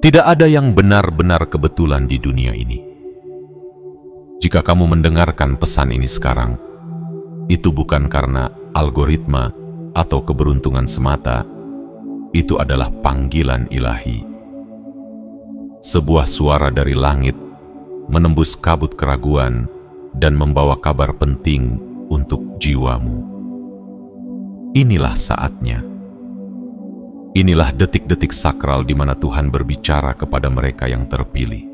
Tidak ada yang benar-benar kebetulan di dunia ini. Jika kamu mendengarkan pesan ini sekarang, itu bukan karena algoritma atau keberuntungan semata, itu adalah panggilan ilahi. Sebuah suara dari langit menembus kabut keraguan dan membawa kabar penting untuk jiwamu. Inilah saatnya. Inilah detik-detik sakral di mana Tuhan berbicara kepada mereka yang terpilih.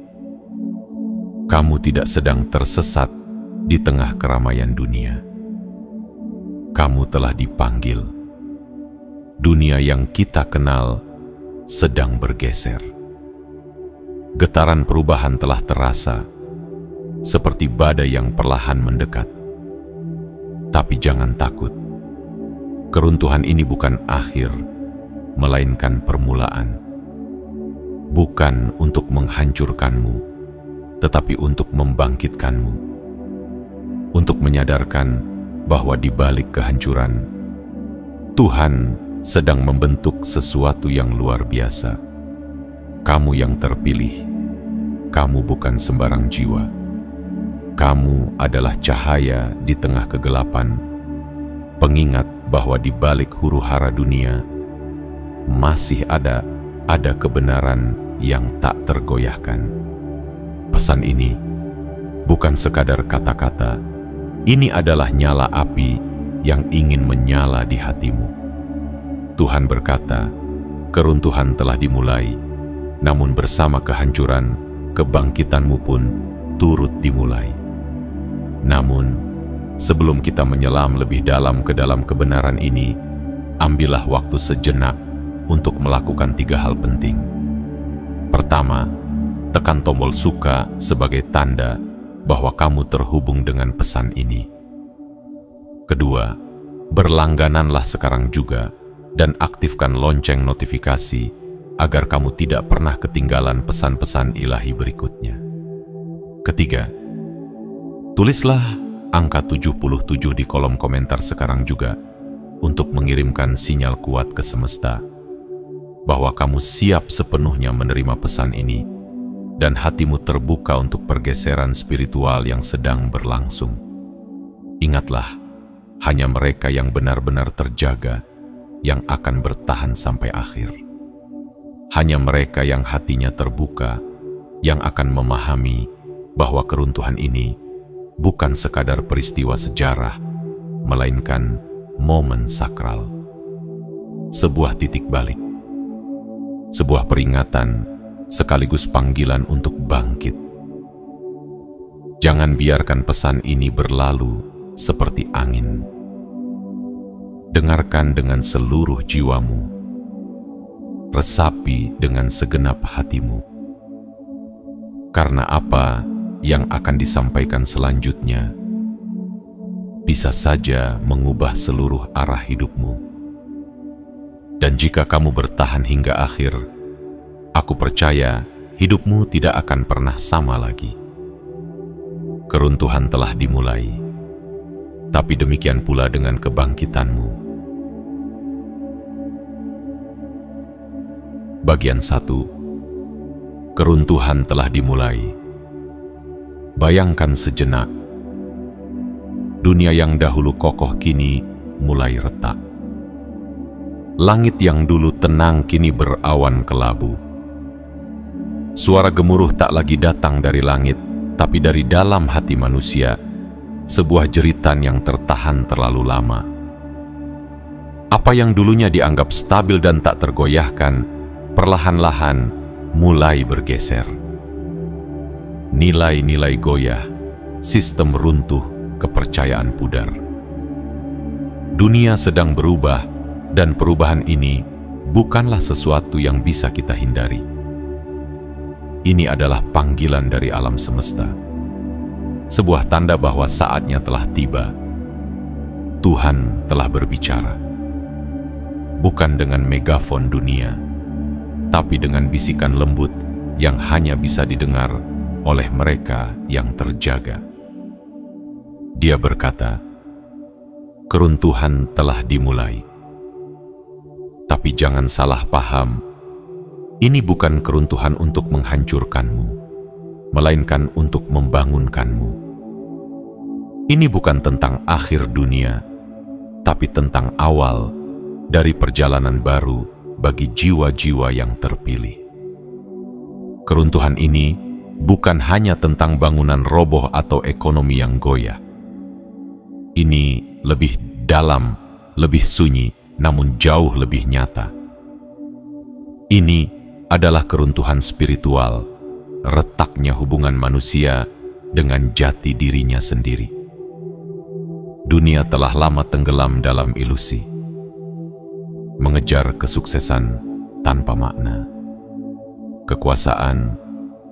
Kamu tidak sedang tersesat di tengah keramaian dunia. Kamu telah dipanggil. Dunia yang kita kenal sedang bergeser. Getaran perubahan telah terasa, seperti badai yang perlahan mendekat. Tapi jangan takut. Keruntuhan ini bukan akhir, melainkan permulaan. Bukan untuk menghancurkanmu, tetapi untuk membangkitkanmu. Untuk menyadarkan bahwa di balik kehancuran, Tuhan sedang membentuk sesuatu yang luar biasa. Kamu yang terpilih, kamu bukan sembarang jiwa. Kamu adalah cahaya di tengah kegelapan, pengingat bahwa di balik huru-hara dunia, masih ada kebenaran yang tak tergoyahkan. Pesan ini bukan sekadar kata-kata, ini adalah nyala api yang ingin menyala di hatimu. Tuhan berkata, keruntuhan telah dimulai, namun bersama kehancuran, kebangkitanmu pun turut dimulai. Namun, sebelum kita menyelam lebih dalam ke dalam kebenaran ini, ambillah waktu sejenak untuk melakukan 3 hal penting. Pertama, tekan tombol suka sebagai tanda bahwa kamu terhubung dengan pesan ini. Kedua, berlanggananlah sekarang juga dan aktifkan lonceng notifikasi agar kamu tidak pernah ketinggalan pesan-pesan ilahi berikutnya. Ketiga, tulislah angka 77 di kolom komentar sekarang juga untuk mengirimkan sinyal kuat ke semesta bahwa kamu siap sepenuhnya menerima pesan ini dan hatimu terbuka untuk pergeseran spiritual yang sedang berlangsung. Ingatlah, hanya mereka yang benar-benar terjaga yang akan bertahan sampai akhir. Hanya mereka yang hatinya terbuka yang akan memahami bahwa keruntuhan ini bukan sekadar peristiwa sejarah, melainkan momen sakral. Sebuah titik balik. Sebuah peringatan sekaligus panggilan untuk bangkit. Jangan biarkan pesan ini berlalu seperti angin. Dengarkan dengan seluruh jiwamu. Resapi dengan segenap hatimu. Karena apa yang akan disampaikan selanjutnya bisa saja mengubah seluruh arah hidupmu. Dan jika kamu bertahan hingga akhir, aku percaya hidupmu tidak akan pernah sama lagi. Keruntuhan telah dimulai, tapi demikian pula dengan kebangkitanmu. Bagian 1. Keruntuhan telah dimulai. Bayangkan sejenak, dunia yang dahulu kokoh kini mulai retak. Langit yang dulu tenang kini berawan kelabu. Suara gemuruh tak lagi datang dari langit, tapi dari dalam hati manusia, sebuah jeritan yang tertahan terlalu lama. Apa yang dulunya dianggap stabil dan tak tergoyahkan, perlahan-lahan mulai bergeser. Nilai-nilai goyah, sistem runtuh, kepercayaan pudar. Dunia sedang berubah, dan perubahan ini bukanlah sesuatu yang bisa kita hindari. Ini adalah panggilan dari alam semesta. Sebuah tanda bahwa saatnya telah tiba. Tuhan telah berbicara. Bukan dengan megafon dunia, tapi dengan bisikan lembut yang hanya bisa didengar oleh mereka yang terjaga. Dia berkata, keruntuhan telah dimulai. Tapi jangan salah paham, Ini bukan keruntuhan untuk menghancurkanmu, melainkan untuk membangunkanmu. Ini bukan tentang akhir dunia, tapi tentang awal dari perjalanan baru bagi jiwa-jiwa yang terpilih. Keruntuhan ini bukan hanya tentang bangunan roboh atau ekonomi yang goyah. Ini lebih dalam, lebih sunyi, namun jauh lebih nyata. Ini adalah keruntuhan spiritual, retaknya hubungan manusia dengan jati dirinya sendiri. Dunia telah lama tenggelam dalam ilusi, mengejar kesuksesan tanpa makna, kekuasaan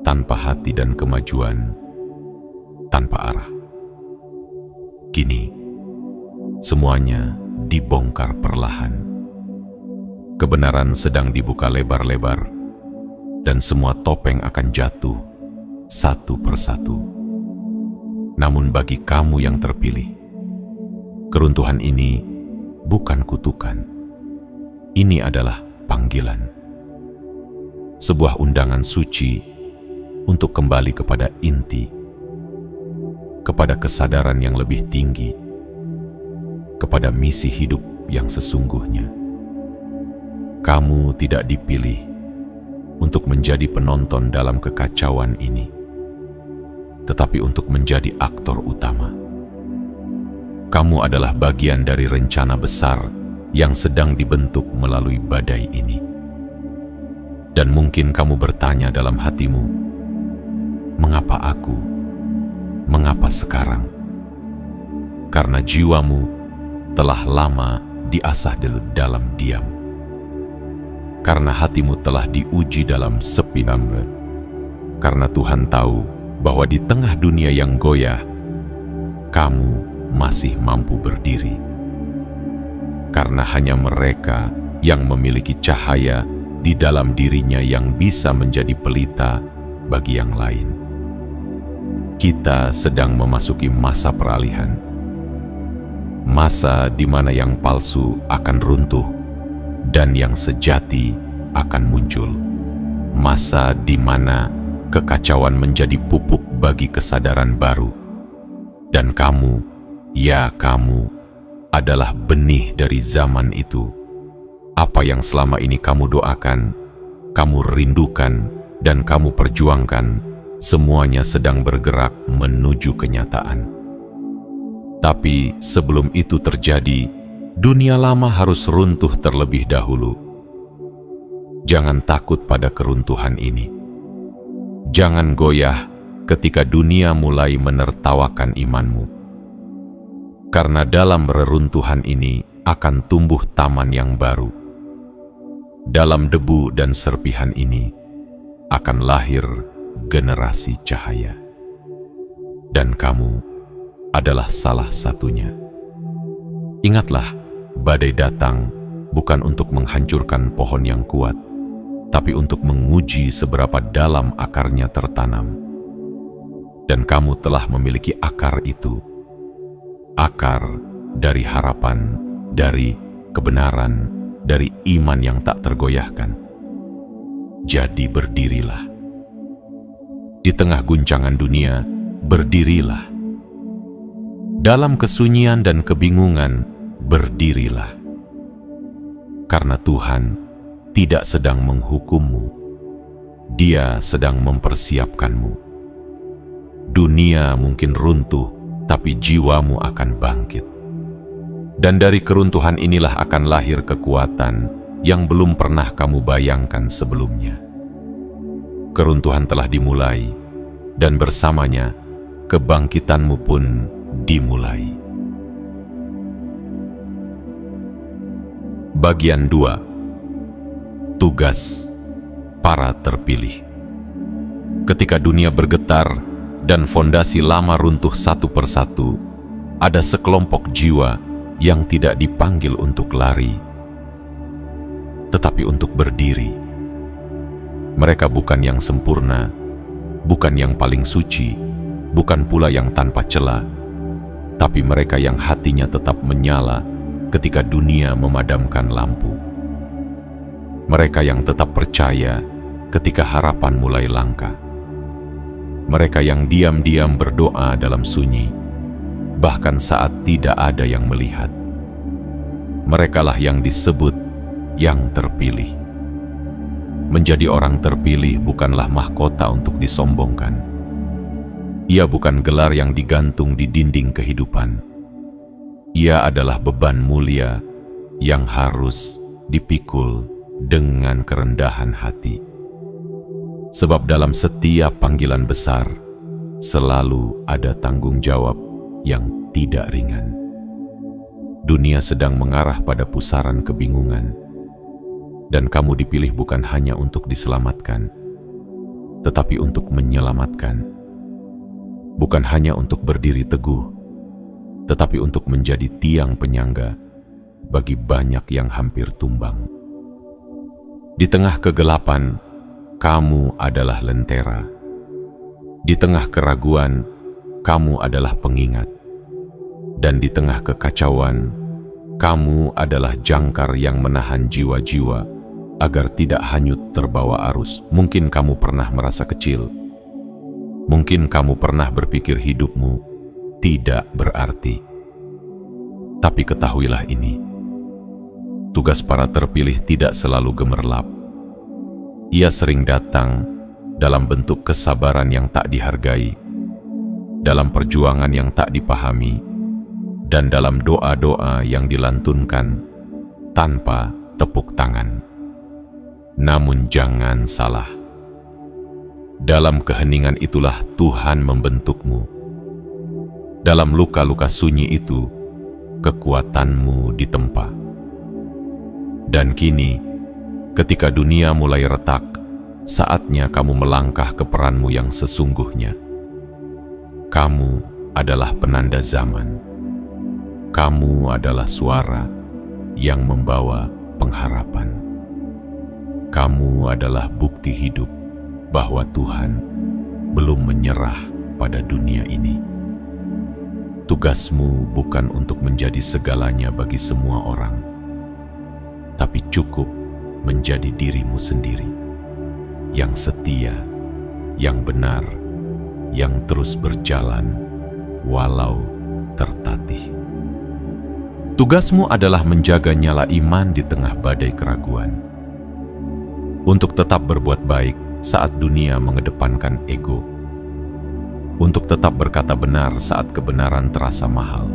tanpa hati, dan kemajuan tanpa arah. Kini, semuanya dibongkar perlahan. Kebenaran sedang dibuka lebar-lebar, dan semua topeng akan jatuh satu persatu. Namun bagi kamu yang terpilih, keruntuhan ini bukan kutukan. Ini adalah panggilan. Sebuah undangan suci untuk kembali kepada inti, kepada kesadaran yang lebih tinggi, kepada misi hidup yang sesungguhnya. Kamu tidak dipilih untuk menjadi penonton dalam kekacauan ini, tetapi untuk menjadi aktor utama. Kamu adalah bagian dari rencana besar yang sedang dibentuk melalui badai ini. Dan mungkin kamu bertanya dalam hatimu, mengapa aku? Mengapa sekarang? Karena jiwamu telah lama diasah dalam diam. Karena hatimu telah diuji dalam sepi. Karena Tuhan tahu bahwa di tengah dunia yang goyah, kamu masih mampu berdiri. Karena hanya mereka yang memiliki cahaya di dalam dirinya yang bisa menjadi pelita bagi yang lain. Kita sedang memasuki masa peralihan. Masa di mana yang palsu akan runtuh dan yang sejati akan muncul. Masa di mana kekacauan menjadi pupuk bagi kesadaran baru. Dan kamu, ya kamu, adalah benih dari zaman itu. Apa yang selama ini kamu doakan, kamu rindukan, dan kamu perjuangkan, semuanya sedang bergerak menuju kenyataan. Tapi sebelum itu terjadi, dunia lama harus runtuh terlebih dahulu. Jangan takut pada keruntuhan ini. Jangan goyah ketika dunia mulai menertawakan imanmu. Karena dalam reruntuhan ini akan tumbuh taman yang baru. Dalam debu dan serpihan ini akan lahir generasi cahaya. Dan kamu adalah salah satunya. Ingatlah, badai datang bukan untuk menghancurkan pohon yang kuat, tapi untuk menguji seberapa dalam akarnya tertanam. Dan kamu telah memiliki akar itu. Akar dari harapan, dari kebenaran, dari iman yang tak tergoyahkan. Jadi berdirilah. Di tengah guncangan dunia, berdirilah. Dalam kesunyian dan kebingungan, berdirilah. Karena Tuhan tidak sedang menghukummu. Dia sedang mempersiapkanmu. Dunia mungkin runtuh, tapi jiwamu akan bangkit. Dan dari keruntuhan inilah akan lahir kekuatan yang belum pernah kamu bayangkan sebelumnya. Keruntuhan telah dimulai, dan bersamanya kebangkitanmu pun dimulai. Bagian 2. Tugas para terpilih. Ketika dunia bergetar dan fondasi lama runtuh satu persatu, ada sekelompok jiwa yang tidak dipanggil untuk lari, tetapi untuk berdiri. Mereka bukan yang sempurna, bukan yang paling suci, bukan pula yang tanpa celah, tapi mereka yang hatinya tetap menyala ketika dunia memadamkan lampu. Mereka yang tetap percaya ketika harapan mulai langka. Mereka yang diam-diam berdoa dalam sunyi, bahkan saat tidak ada yang melihat. Merekalah yang disebut yang terpilih. Menjadi orang terpilih bukanlah mahkota untuk disombongkan. Ia bukan gelar yang digantung di dinding kehidupan. Ia adalah beban mulia yang harus dipikul dengan kerendahan hati. Sebab dalam setiap panggilan besar, selalu ada tanggung jawab yang tidak ringan. Dunia sedang mengarah pada pusaran kebingungan, dan kamu dipilih bukan hanya untuk diselamatkan, tetapi untuk menyelamatkan. Bukan hanya untuk berdiri teguh, tetapi untuk menjadi tiang penyangga bagi banyak yang hampir tumbang. Di tengah kegelapan, kamu adalah lentera. Di tengah keraguan, kamu adalah pengingat. Dan di tengah kekacauan, kamu adalah jangkar yang menahan jiwa-jiwa agar tidak hanyut terbawa arus. Mungkin kamu pernah merasa kecil. Mungkin kamu pernah berpikir hidupmu tidak berarti. Tapi ketahuilah ini, tugas para terpilih tidak selalu gemerlap. Ia sering datang dalam bentuk kesabaran yang tak dihargai, dalam perjuangan yang tak dipahami, dan dalam doa-doa yang dilantunkan tanpa tepuk tangan. Namun jangan salah. Dalam keheningan itulah Tuhan membentukmu. Dalam luka-luka sunyi itu, kekuatanmu ditempa. Dan kini, ketika dunia mulai retak, saatnya kamu melangkah ke peranmu yang sesungguhnya. Kamu adalah penanda zaman. Kamu adalah suara yang membawa pengharapan. Kamu adalah bukti hidup bahwa Tuhan belum menyerah pada dunia ini. Tugasmu bukan untuk menjadi segalanya bagi semua orang, tapi cukup menjadi dirimu sendiri, yang setia, yang benar, yang terus berjalan walau tertatih. Tugasmu adalah menjaga nyala iman di tengah badai keraguan, untuk tetap berbuat baik saat dunia mengedepankan ego, untuk tetap berkata benar saat kebenaran terasa mahal,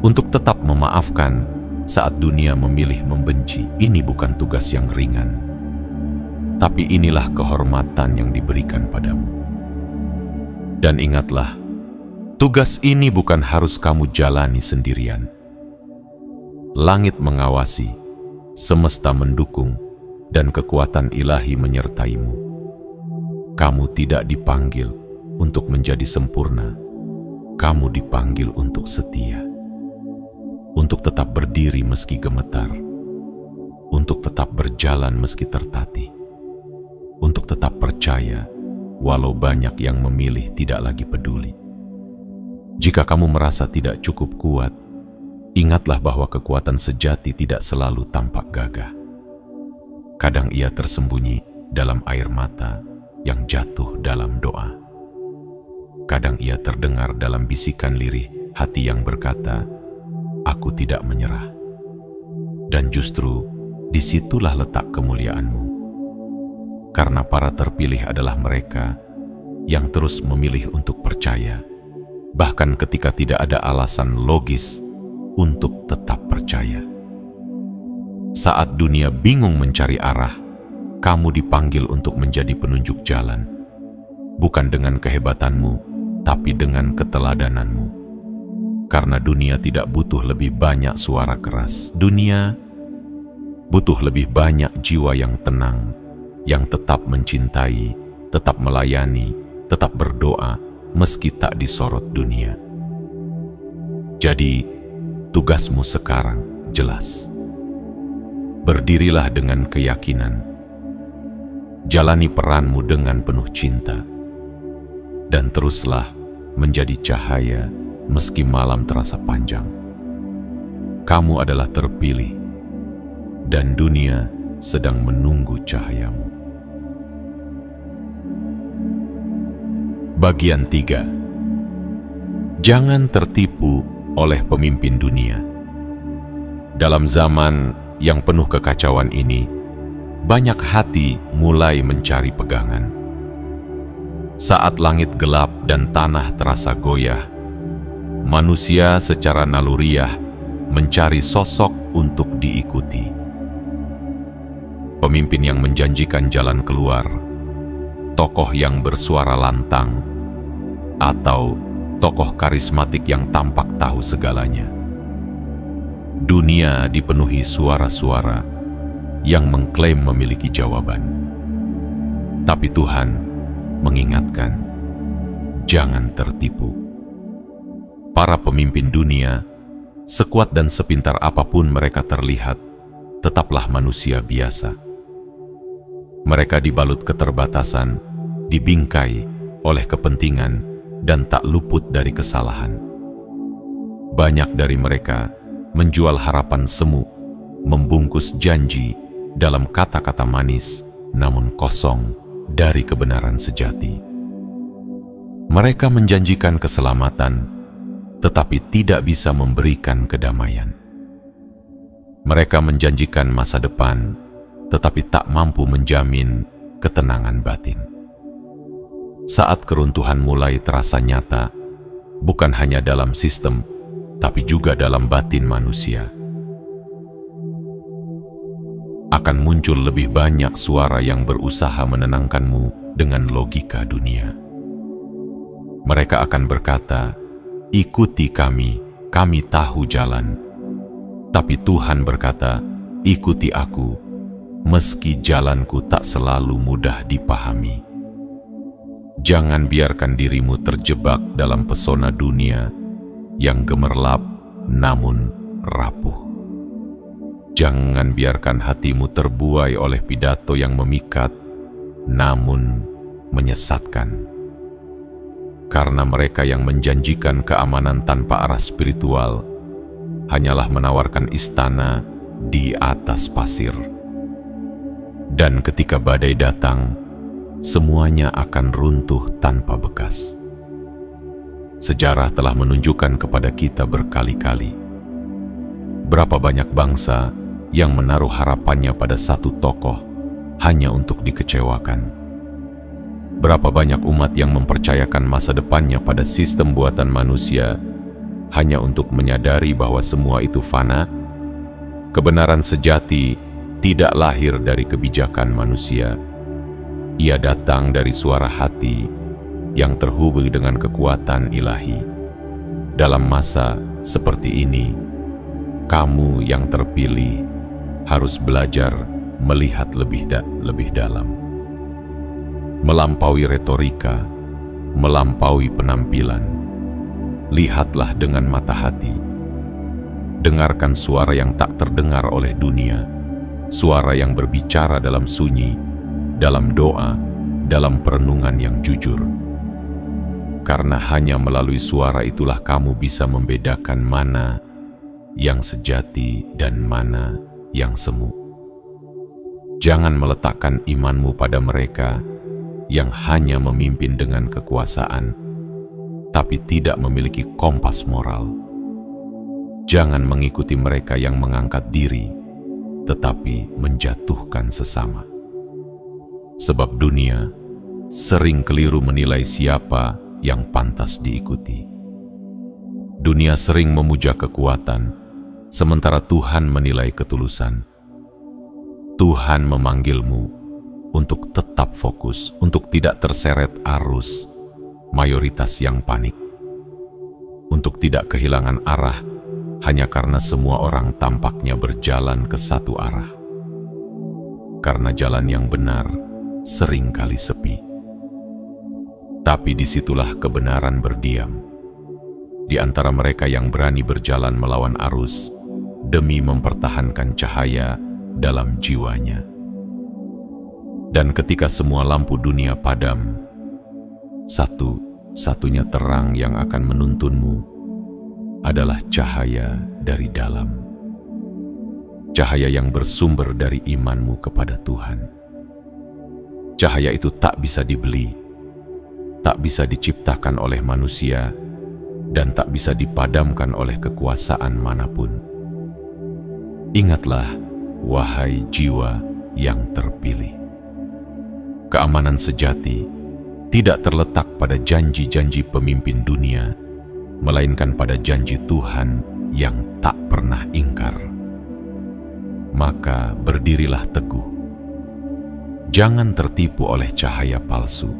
untuk tetap memaafkan saat dunia memilih membenci. Ini bukan tugas yang ringan, tapi inilah kehormatan yang diberikan padamu. Dan ingatlah, tugas ini bukan harus kamu jalani sendirian. Langit mengawasi, semesta mendukung, dan kekuatan ilahi menyertaimu. Kamu tidak dipanggil untuk menjadi sempurna. Kamu dipanggil untuk setia, untuk tetap berdiri meski gemetar, untuk tetap berjalan meski tertatih, untuk tetap percaya walau banyak yang memilih tidak lagi peduli. Jika kamu merasa tidak cukup kuat, ingatlah bahwa kekuatan sejati tidak selalu tampak gagah. Kadang ia tersembunyi dalam air mata yang jatuh dalam doa. Kadang ia terdengar dalam bisikan lirih hati yang berkata, "Aku tidak menyerah." Dan justru disitulah letak kemuliaanmu. Karena para terpilih adalah mereka yang terus memilih untuk percaya, bahkan ketika tidak ada alasan logis untuk tetap percaya. Saat dunia bingung mencari arah, kamu dipanggil untuk menjadi penunjuk jalan, bukan dengan kehebatanmu, tapi dengan keteladananmu. Karena dunia tidak butuh lebih banyak suara keras. Dunia butuh lebih banyak jiwa yang tenang, yang tetap mencintai, tetap melayani, tetap berdoa, meski tak disorot dunia. Jadi, tugasmu sekarang jelas. Berdirilah dengan keyakinan, jalani peranmu dengan penuh cinta, dan teruslah menjadi cahaya meski malam terasa panjang. Kamu adalah terpilih, dan dunia sedang menunggu cahayamu. Bagian 3. Jangan tertipu oleh pemimpin dunia. Dalam zaman yang penuh kekacauan ini, banyak hati mulai mencari pegangan. Saat langit gelap dan tanah terasa goyah, manusia secara naluriah mencari sosok untuk diikuti. Pemimpin yang menjanjikan jalan keluar, tokoh yang bersuara lantang, atau tokoh karismatik yang tampak tahu segalanya. Dunia dipenuhi suara-suara yang mengklaim memiliki jawaban. Tapi Tuhan mengingatkan, jangan tertipu. Para pemimpin dunia, sekuat dan sepintar apapun mereka terlihat, tetaplah manusia biasa. Mereka dibalut keterbatasan, dibingkai oleh kepentingan, dan tak luput dari kesalahan. Banyak dari mereka menjual harapan semu, membungkus janji dalam kata-kata manis, namun kosong dari kebenaran sejati. Mereka menjanjikan keselamatan, tetapi tidak bisa memberikan kedamaian. Mereka menjanjikan masa depan, tetapi tak mampu menjamin ketenangan batin. Saat keruntuhan mulai terasa nyata, bukan hanya dalam sistem, tapi juga dalam batin manusia, akan muncul lebih banyak suara yang berusaha menenangkanmu dengan logika dunia. Mereka akan berkata, "Ikuti kami, kami tahu jalan." Tapi Tuhan berkata, "Ikuti aku, meski jalanku tak selalu mudah dipahami." Jangan biarkan dirimu terjebak dalam pesona dunia yang gemerlap namun rapuh. Jangan biarkan hatimu terbuai oleh pidato yang memikat namun menyesatkan. Karena mereka yang menjanjikan keamanan tanpa arah spiritual hanyalah menawarkan istana di atas pasir. Dan ketika badai datang, semuanya akan runtuh tanpa bekas. Sejarah telah menunjukkan kepada kita berkali-kali berapa banyak bangsa yang menaruh harapannya pada satu tokoh hanya untuk dikecewakan. Berapa banyak umat yang mempercayakan masa depannya pada sistem buatan manusia hanya untuk menyadari bahwa semua itu fana. Kebenaran sejati tidak lahir dari kebijakan manusia. Ia datang dari suara hati yang terhubung dengan kekuatan ilahi. Dalam masa seperti ini, kamu yang terpilih harus belajar melihat lebih dalam. Melampaui retorika, melampaui penampilan. Lihatlah dengan mata hati. Dengarkan suara yang tak terdengar oleh dunia, suara yang berbicara dalam sunyi, dalam doa, dalam perenungan yang jujur. Karena hanya melalui suara itulah kamu bisa membedakan mana yang sejati dan mana yang semu. Jangan meletakkan imanmu pada mereka yang hanya memimpin dengan kekuasaan, tapi tidak memiliki kompas moral. Jangan mengikuti mereka yang mengangkat diri, tetapi menjatuhkan sesama. Sebab dunia sering keliru menilai siapa yang pantas diikuti. Dunia sering memuja kekuatan, sementara Tuhan menilai ketulusan. Tuhan memanggilmu untuk tetap fokus, untuk tidak terseret arus mayoritas yang panik, untuk tidak kehilangan arah hanya karena semua orang tampaknya berjalan ke satu arah. Karena jalan yang benar seringkali sepi. Tapi disitulah kebenaran berdiam. Di antara mereka yang berani berjalan melawan arus demi mempertahankan cahaya dalam jiwanya. Dan ketika semua lampu dunia padam, satu-satunya terang yang akan menuntunmu adalah cahaya dari dalam. Cahaya yang bersumber dari imanmu kepada Tuhan. Cahaya itu tak bisa dibeli, tak bisa diciptakan oleh manusia dan tak bisa dipadamkan oleh kekuasaan manapun. Ingatlah, wahai jiwa yang terpilih. Keamanan sejati tidak terletak pada janji-janji pemimpin dunia, melainkan pada janji Tuhan yang tak pernah ingkar. Maka berdirilah teguh. Jangan tertipu oleh cahaya palsu.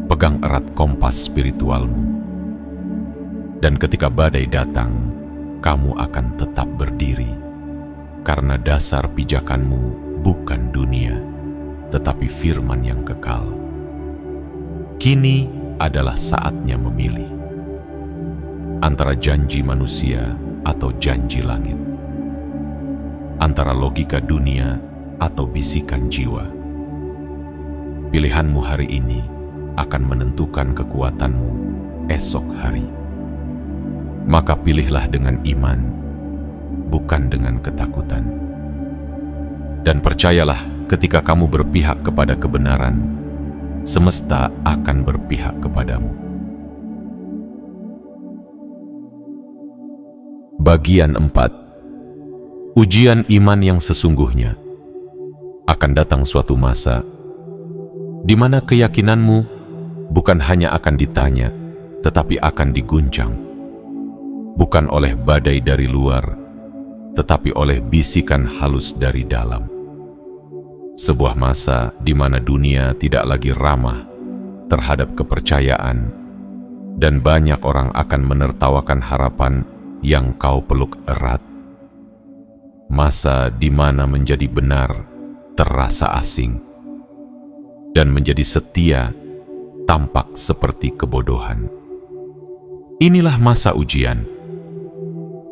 Pegang erat kompas spiritualmu. Dan ketika badai datang, kamu akan tetap berdiri, karena dasar pijakanmu bukan dunia, tetapi firman yang kekal. Kini adalah saatnya memilih antara janji manusia atau janji langit, antara logika dunia atau bisikan jiwa. Pilihanmu hari ini akan menentukan kekuatanmu esok hari. Maka pilihlah dengan iman, bukan dengan ketakutan. Dan percayalah, ketika kamu berpihak kepada kebenaran, semesta akan berpihak kepadamu. Bagian 4. Ujian iman yang sesungguhnya. Akan datang suatu masa di mana keyakinanmu bukan hanya akan ditanya, tetapi akan diguncang. Bukan oleh badai dari luar, tetapi oleh bisikan halus dari dalam. Sebuah masa di mana dunia tidak lagi ramah terhadap kepercayaan, dan banyak orang akan menertawakan harapan yang kau peluk erat. Masa di mana menjadi benar terasa asing, dan menjadi setia tampak seperti kebodohan. Inilah masa ujian.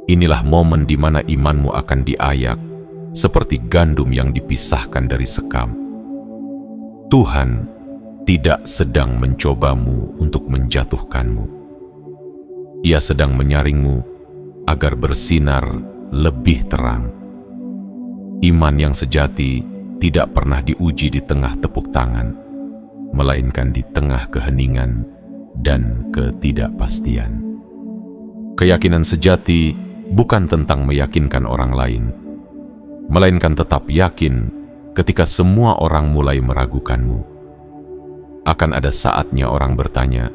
Inilah momen di mana imanmu akan diayak seperti gandum yang dipisahkan dari sekam. Tuhan tidak sedang mencobamu untuk menjatuhkanmu. Ia sedang menyaringmu agar bersinar lebih terang. Iman yang sejati tidak pernah diuji di tengah tepuk tangan, melainkan di tengah keheningan dan ketidakpastian. Keyakinan sejati bukan tentang meyakinkan orang lain, melainkan tetap yakin ketika semua orang mulai meragukanmu. Akan ada saatnya orang bertanya,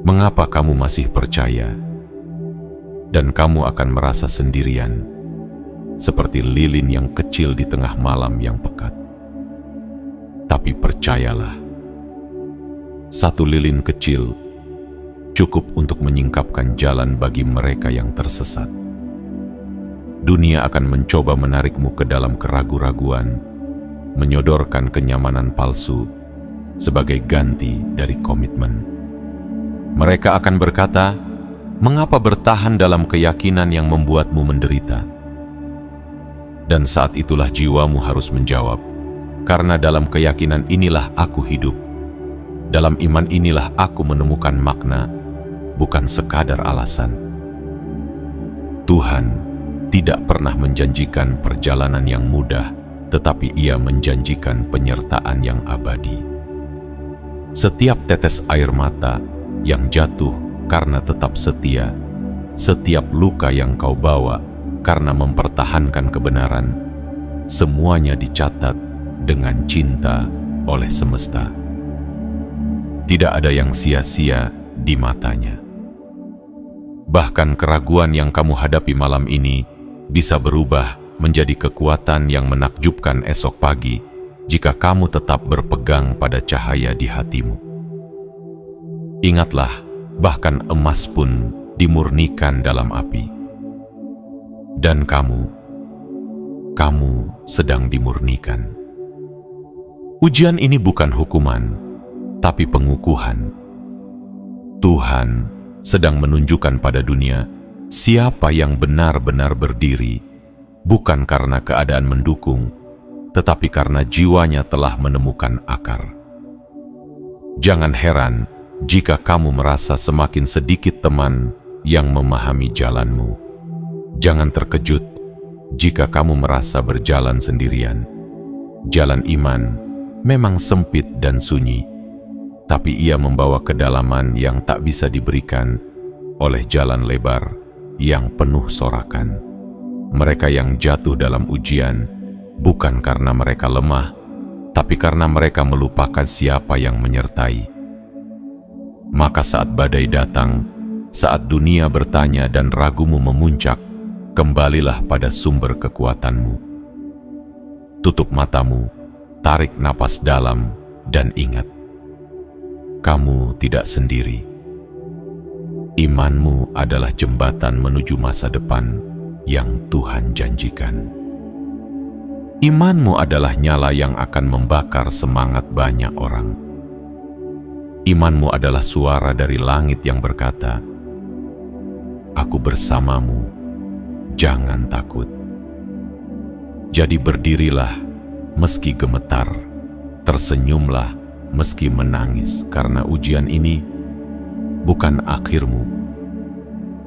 "Mengapa kamu masih percaya?" Dan kamu akan merasa sendirian, seperti lilin yang kecil di tengah malam yang pekat. Tapi percayalah, satu lilin kecil cukup untuk menyingkapkan jalan bagi mereka yang tersesat. Dunia akan mencoba menarikmu ke dalam keraguan-raguan, menyodorkan kenyamanan palsu sebagai ganti dari komitmen. Mereka akan berkata, "Mengapa bertahan dalam keyakinan yang membuatmu menderita?" Dan saat itulah jiwamu harus menjawab, "Karena dalam keyakinan inilah aku hidup. Dalam iman inilah aku menemukan makna, bukan sekadar alasan." Tuhan tidak pernah menjanjikan perjalanan yang mudah, tetapi Ia menjanjikan penyertaan yang abadi. Setiap tetes air mata yang jatuh karena tetap setia, setiap luka yang kau bawa karena mempertahankan kebenaran, semuanya dicatat dengan cinta oleh semesta. Tidak ada yang sia-sia di matanya. Bahkan keraguan yang kamu hadapi malam ini bisa berubah menjadi kekuatan yang menakjubkan esok pagi jika kamu tetap berpegang pada cahaya di hatimu. Ingatlah, bahkan emas pun dimurnikan dalam api. Dan kamu sedang dimurnikan. Ujian ini bukan hukuman, tapi pengukuhan. Tuhan sedang menunjukkan pada dunia siapa yang benar-benar berdiri, bukan karena keadaan mendukung, tetapi karena jiwanya telah menemukan akar. Jangan heran jika kamu merasa semakin sedikit teman yang memahami jalanmu. Jangan terkejut jika kamu merasa berjalan sendirian. Jalan iman memang sempit dan sunyi, tapi ia membawa kedalaman yang tak bisa diberikan oleh jalan lebar yang penuh sorakan. Mereka yang jatuh dalam ujian bukan karena mereka lemah, tapi karena mereka melupakan siapa yang menyertai. Maka saat badai datang, saat dunia bertanya dan ragumu memuncak, kembalilah pada sumber kekuatanmu. Tutup matamu, tarik napas dalam, dan ingat, kamu tidak sendiri. Imanmu adalah jembatan menuju masa depan yang Tuhan janjikan. Imanmu adalah nyala yang akan membakar semangat banyak orang. Imanmu adalah suara dari langit yang berkata, "Aku bersamamu, jangan takut." Jadi berdirilah meski gemetar, tersenyumlah meski menangis, karena ujian ini bukan akhirmu.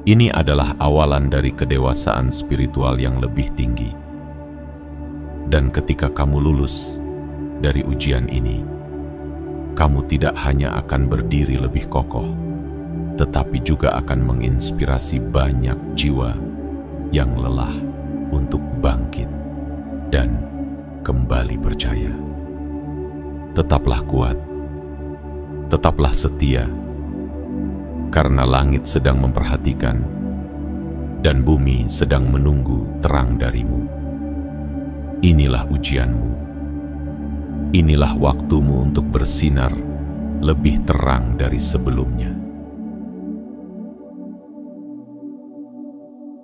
Ini adalah awalan dari kedewasaan spiritual yang lebih tinggi. Dan ketika kamu lulus dari ujian ini, kamu tidak hanya akan berdiri lebih kokoh, tetapi juga akan menginspirasi banyak jiwa yang lelah untuk bangkit dan kembali percaya. Tetaplah kuat, tetaplah setia, karena langit sedang memperhatikan dan bumi sedang menunggu terang darimu. Inilah ujianmu. Inilah waktumu untuk bersinar lebih terang dari sebelumnya.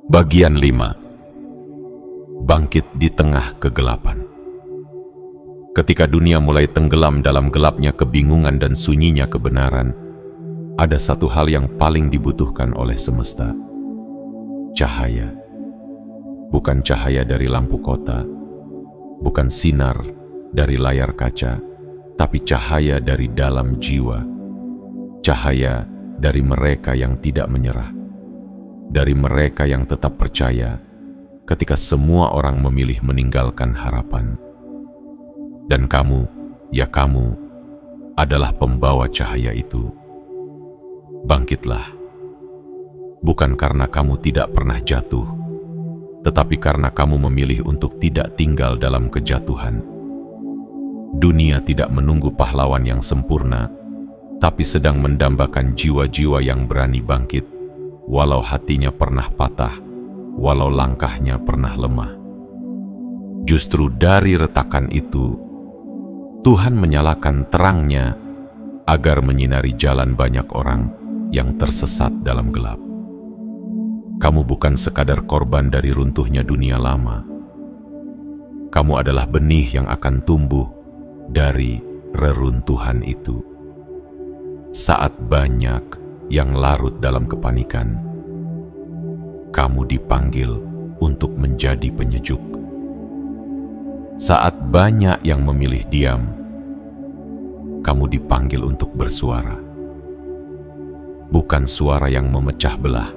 Bagian 5. Bangkit di tengah kegelapan. Ketika dunia mulai tenggelam dalam gelapnya kebingungan dan sunyinya kebenaran, ada satu hal yang paling dibutuhkan oleh semesta. Cahaya. Bukan cahaya dari lampu kota, bukan sinar dari layar kaca, tapi cahaya dari dalam jiwa. Cahaya dari mereka yang tidak menyerah, dari mereka yang tetap percaya ketika semua orang memilih meninggalkan harapan. Dan kamu, ya kamu, adalah pembawa cahaya itu. Bangkitlah, bukan karena kamu tidak pernah jatuh, tetapi karena kamu memilih untuk tidak tinggal dalam kejatuhan. Dunia tidak menunggu pahlawan yang sempurna, tapi sedang mendambakan jiwa-jiwa yang berani bangkit, walau hatinya pernah patah, walau langkahnya pernah lemah. Justru dari retakan itu, Tuhan menyalakan terangnya agar menyinari jalan banyak orang yang tersesat dalam gelap. Kamu bukan sekadar korban dari runtuhnya dunia lama. Kamu adalah benih yang akan tumbuh dari reruntuhan itu. Saat banyak yang larut dalam kepanikan, kamu dipanggil untuk menjadi penyejuk. Saat banyak yang memilih diam, kamu dipanggil untuk bersuara. Bukan suara yang memecah belah,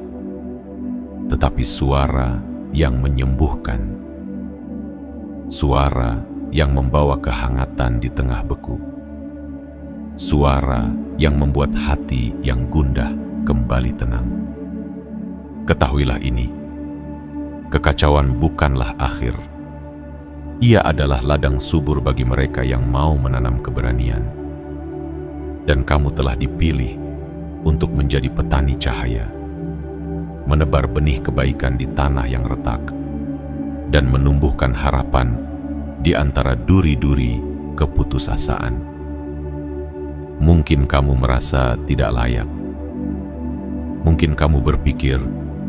tetapi suara yang menyembuhkan. Suara yang membawa kehangatan di tengah beku. Suara yang membuat hati yang gundah kembali tenang. Ketahuilah ini, kekacauan bukanlah akhir. Ia adalah ladang subur bagi mereka yang mau menanam keberanian. Dan kamu telah dipilih untuk menjadi petani cahaya, menebar benih kebaikan di tanah yang retak, dan menumbuhkan harapan di antara duri-duri keputusasaan. Mungkin kamu merasa tidak layak. Mungkin kamu berpikir,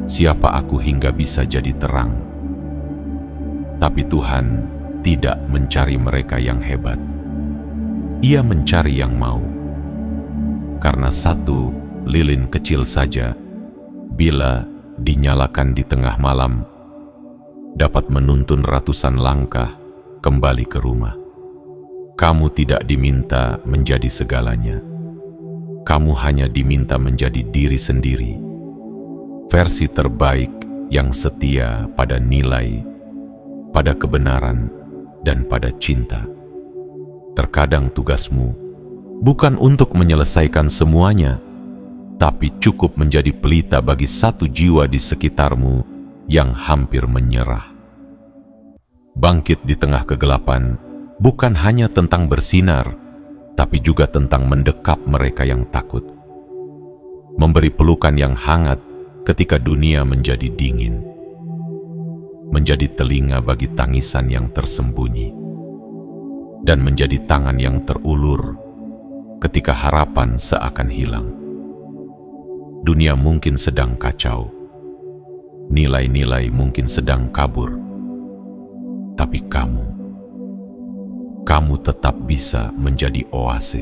siapa aku hingga bisa jadi terang? Tapi Tuhan tidak mencari mereka yang hebat. Ia mencari yang mau. Karena satu lilin kecil saja, bila dinyalakan di tengah malam, dapat menuntun ratusan langkah kembali ke rumah. Kamu tidak diminta menjadi segalanya. Kamu hanya diminta menjadi diri sendiri, versi terbaik yang setia pada nilai, pada kebenaran, dan pada cinta. Terkadang tugasmu bukan untuk menyelesaikan semuanya, tapi cukup menjadi pelita bagi satu jiwa di sekitarmu yang hampir menyerah. Bangkit di tengah kegelapan bukan hanya tentang bersinar, tapi juga tentang mendekap mereka yang takut. Memberi pelukan yang hangat ketika dunia menjadi dingin. Menjadi telinga bagi tangisan yang tersembunyi. Dan menjadi tangan yang terulur ketika harapan seakan hilang. Dunia mungkin sedang kacau. Nilai-nilai mungkin sedang kabur. Tapi kamu tetap bisa menjadi oase.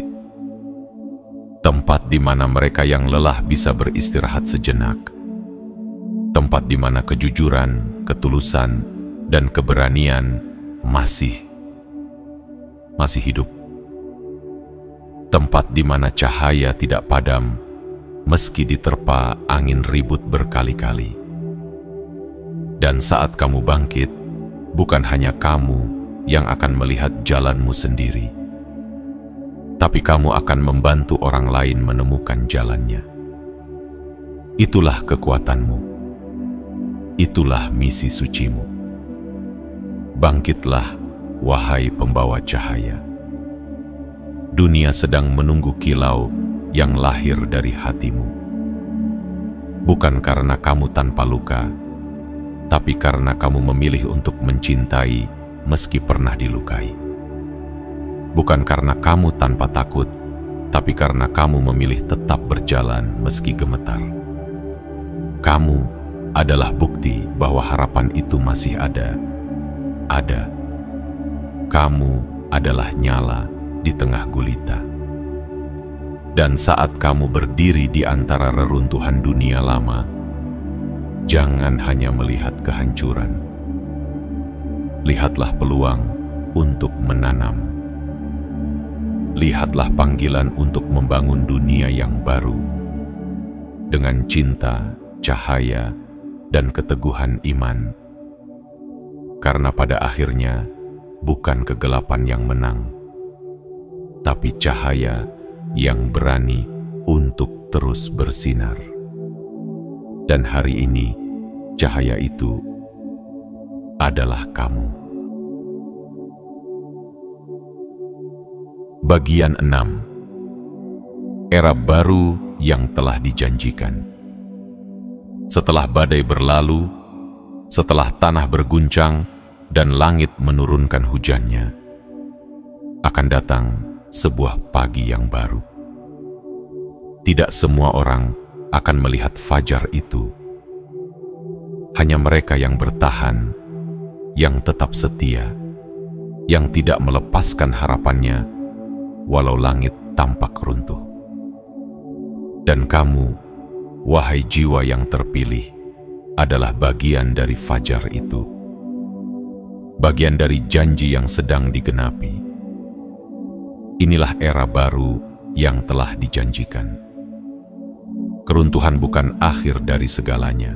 Tempat di mana mereka yang lelah bisa beristirahat sejenak. Tempat di mana kejujuran, ketulusan, dan keberanian masih hidup. Tempat di mana cahaya tidak padam meski diterpa angin ribut berkali-kali. Dan saat kamu bangkit, bukan hanya kamu yang akan melihat jalanmu sendiri, tapi kamu akan membantu orang lain menemukan jalannya. Itulah kekuatanmu. Itulah misi sucimu. Bangkitlah, wahai pembawa cahaya. Dunia sedang menunggu kilau yang lahir dari hatimu. Bukan karena kamu tanpa luka, tapi karena kamu memilih untuk mencintai meski pernah dilukai. Bukan karena kamu tanpa takut, tapi karena kamu memilih tetap berjalan meski gemetar. Kamu adalah bukti bahwa harapan itu masih ada. Kamu adalah nyala di tengah gulita. Dan saat kamu berdiri di antara reruntuhan dunia lama, jangan hanya melihat kehancuran. Lihatlah peluang untuk menanam. Lihatlah panggilan untuk membangun dunia yang baru dengan cinta, cahaya, dan keteguhan iman. Karena pada akhirnya bukan kegelapan yang menang, tapi cahaya yang berani untuk terus bersinar. Dan hari ini, cahaya itu adalah kamu. Bagian 6. Era baru yang telah dijanjikan. Setelah badai berlalu, setelah tanah berguncang dan langit menurunkan hujannya, akan datang sebuah pagi yang baru. Tidak semua orang akan melihat fajar itu. Hanya mereka yang bertahan, yang tetap setia, yang tidak melepaskan harapannya walau langit tampak runtuh. Dan kamu, wahai jiwa yang terpilih, adalah bagian dari fajar itu. Bagian dari janji yang sedang digenapi. Inilah era baru yang telah dijanjikan. Keruntuhan bukan akhir dari segalanya.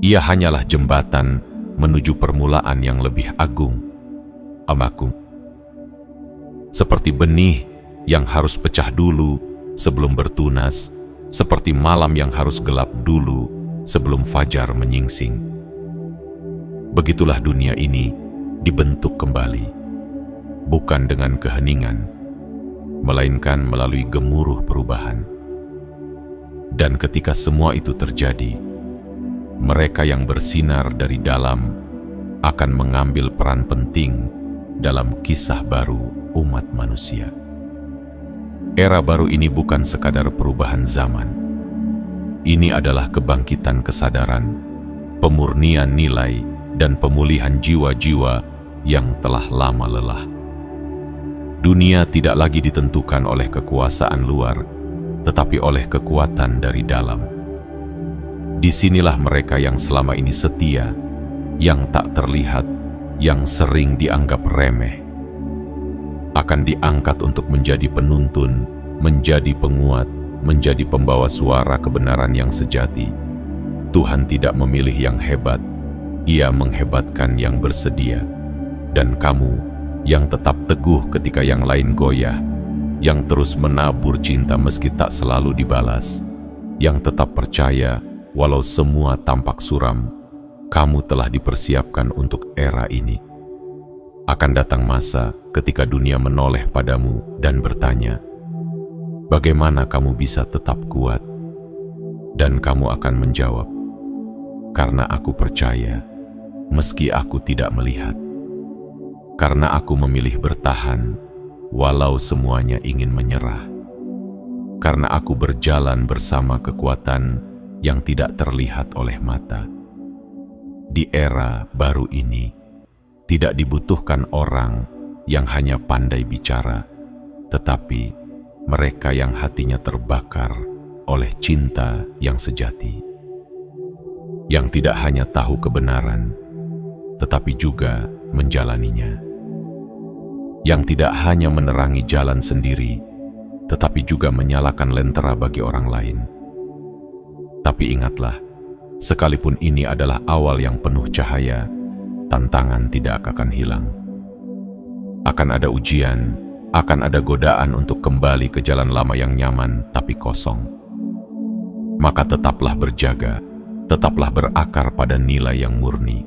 Ia hanyalah jembatan menuju permulaan yang lebih agung. Amaku. Seperti benih yang harus pecah dulu sebelum bertunas, seperti malam yang harus gelap dulu sebelum fajar menyingsing. Begitulah dunia ini dibentuk kembali, bukan dengan keheningan, melainkan melalui gemuruh perubahan. Dan ketika semua itu terjadi, mereka yang bersinar dari dalam akan mengambil peran penting dalam kisah baru umat manusia. Era baru ini bukan sekadar perubahan zaman. Ini adalah kebangkitan kesadaran, pemurnian nilai, dan pemulihan jiwa-jiwa yang telah lama lelah. Dunia tidak lagi ditentukan oleh kekuasaan luar, tetapi oleh kekuatan dari dalam. Disinilah mereka yang selama ini setia, yang tak terlihat, yang sering dianggap remeh, akan diangkat untuk menjadi penuntun, menjadi penguat, menjadi pembawa suara kebenaran yang sejati. Tuhan tidak memilih yang hebat, Ia menghebatkan yang bersedia. Dan kamu yang tetap teguh ketika yang lain goyah, yang terus menabur cinta meski tak selalu dibalas, yang tetap percaya walau semua tampak suram. Kamu telah dipersiapkan untuk era ini. Akan datang masa ketika dunia menoleh padamu dan bertanya, bagaimana kamu bisa tetap kuat? Dan kamu akan menjawab, karena aku percaya, meski aku tidak melihat. Karena aku memilih bertahan, walau semuanya ingin menyerah. Karena aku berjalan bersama kekuatan yang tidak terlihat oleh mata. Di era baru ini, tidak dibutuhkan orang yang hanya pandai bicara, tetapi mereka yang hatinya terbakar oleh cinta yang sejati. Yang tidak hanya tahu kebenaran, tetapi juga menjalaninya. Yang tidak hanya menerangi jalan sendiri, tetapi juga menyalakan lentera bagi orang lain. Tapi ingatlah, sekalipun ini adalah awal yang penuh cahaya, tantangan tidak akan hilang. Akan ada ujian, akan ada godaan untuk kembali ke jalan lama yang nyaman tapi kosong. Maka tetaplah berjaga, tetaplah berakar pada nilai yang murni.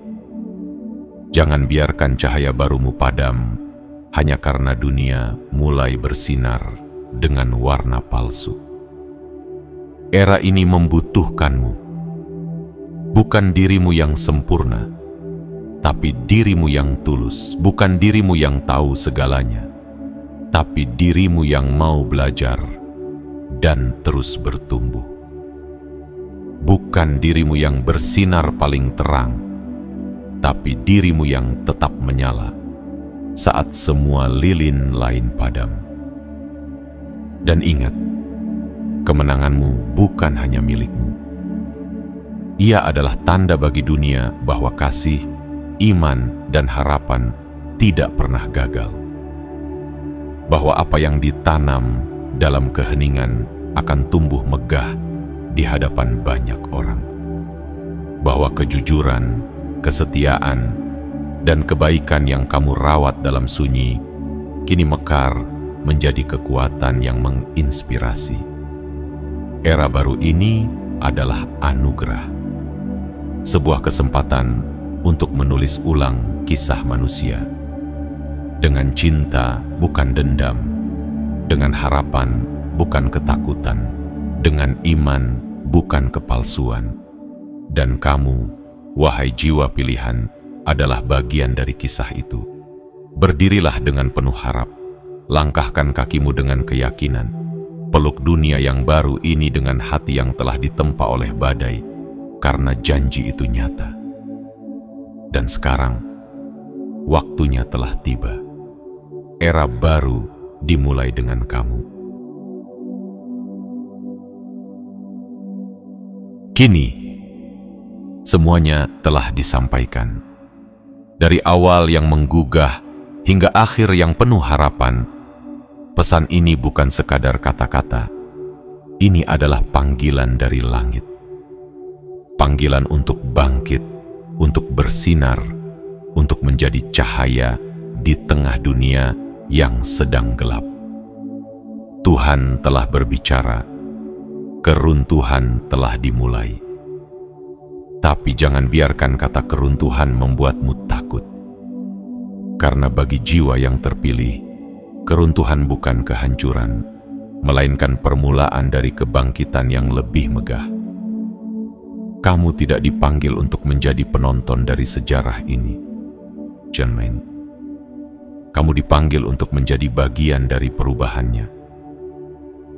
Jangan biarkan cahaya barumu padam hanya karena dunia mulai bersinar dengan warna palsu. Era ini membutuhkanmu, bukan dirimu yang sempurna, tapi dirimu yang tulus, bukan dirimu yang tahu segalanya, tapi dirimu yang mau belajar dan terus bertumbuh. Bukan dirimu yang bersinar paling terang, tapi dirimu yang tetap menyala saat semua lilin lain padam. Dan ingat, kemenanganmu bukan hanya milikmu. Ia adalah tanda bagi dunia bahwa kasih, iman, dan harapan tidak pernah gagal. Bahwa apa yang ditanam dalam keheningan akan tumbuh megah di hadapan banyak orang. Bahwa kejujuran, kesetiaan, dan kebaikan yang kamu rawat dalam sunyi kini mekar menjadi kekuatan yang menginspirasi. Era baru ini adalah anugerah, sebuah kesempatan untuk menulis ulang kisah manusia dengan cinta bukan dendam, dengan harapan bukan ketakutan, dengan iman bukan kepalsuan. Dan kamu, wahai jiwa pilihan, adalah bagian dari kisah itu. Berdirilah dengan penuh harap, langkahkan kakimu dengan keyakinan, peluk dunia yang baru ini dengan hati yang telah ditempa oleh badai, karena janji itu nyata. Dan sekarang, waktunya telah tiba. Era baru dimulai dengan kamu. Kini, semuanya telah disampaikan. Dari awal yang menggugah hingga akhir yang penuh harapan, pesan ini bukan sekadar kata-kata. Ini adalah panggilan dari langit. Panggilan untuk bangkit, untuk bersinar, untuk menjadi cahaya di tengah dunia yang sedang gelap. Tuhan telah berbicara, keruntuhan telah dimulai. Tapi jangan biarkan kata keruntuhan membuatmu takut. Karena bagi jiwa yang terpilih, keruntuhan bukan kehancuran, melainkan permulaan dari kebangkitan yang lebih megah. Kamu tidak dipanggil untuk menjadi penonton dari sejarah ini, jangan main. Kamu dipanggil untuk menjadi bagian dari perubahannya,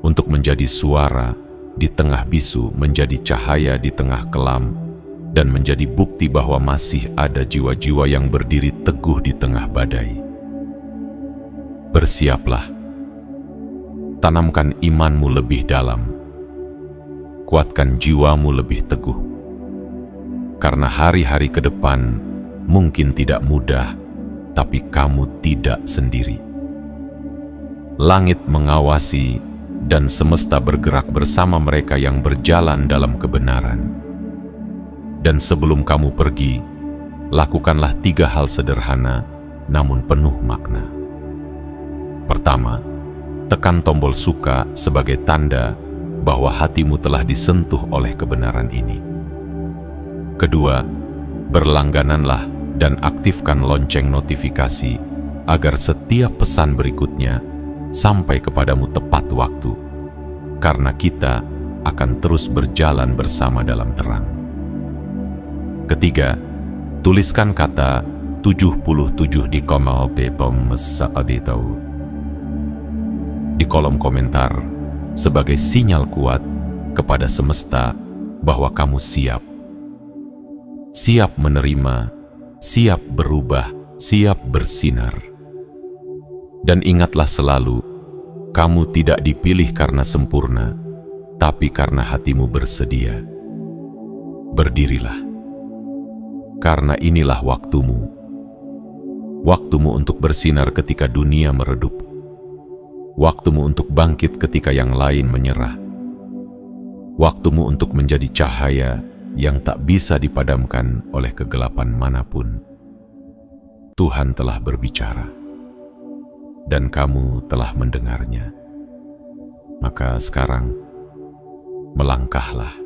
untuk menjadi suara di tengah bisu, menjadi cahaya di tengah kelam, dan menjadi bukti bahwa masih ada jiwa-jiwa yang berdiri teguh di tengah badai. Bersiaplah, tanamkan imanmu lebih dalam, kuatkan jiwamu lebih teguh, karena hari-hari ke depan mungkin tidak mudah, tapi kamu tidak sendiri. Langit mengawasi dan semesta bergerak bersama mereka yang berjalan dalam kebenaran. Dan sebelum kamu pergi, lakukanlah 3 hal sederhana namun penuh makna. Pertama, tekan tombol suka sebagai tanda bahwa hatimu telah disentuh oleh kebenaran ini. Kedua, berlanggananlah dan aktifkan lonceng notifikasi agar setiap pesan berikutnya sampai kepadamu tepat waktu, karena kita akan terus berjalan bersama dalam terang. Ketiga, tuliskan kata 77 di kolom komentar sebagai sinyal kuat kepada semesta bahwa kamu siap. Siap menerima, siap berubah, siap bersinar. Dan ingatlah selalu, kamu tidak dipilih karena sempurna, tapi karena hatimu bersedia. Berdirilah, karena inilah waktumu. Waktumu untuk bersinar ketika dunia meredup. Waktumu untuk bangkit ketika yang lain menyerah. Waktumu untuk menjadi cahaya yang tak bisa dipadamkan oleh kegelapan manapun. Tuhan telah berbicara, dan kamu telah mendengarnya. Maka sekarang, melangkahlah.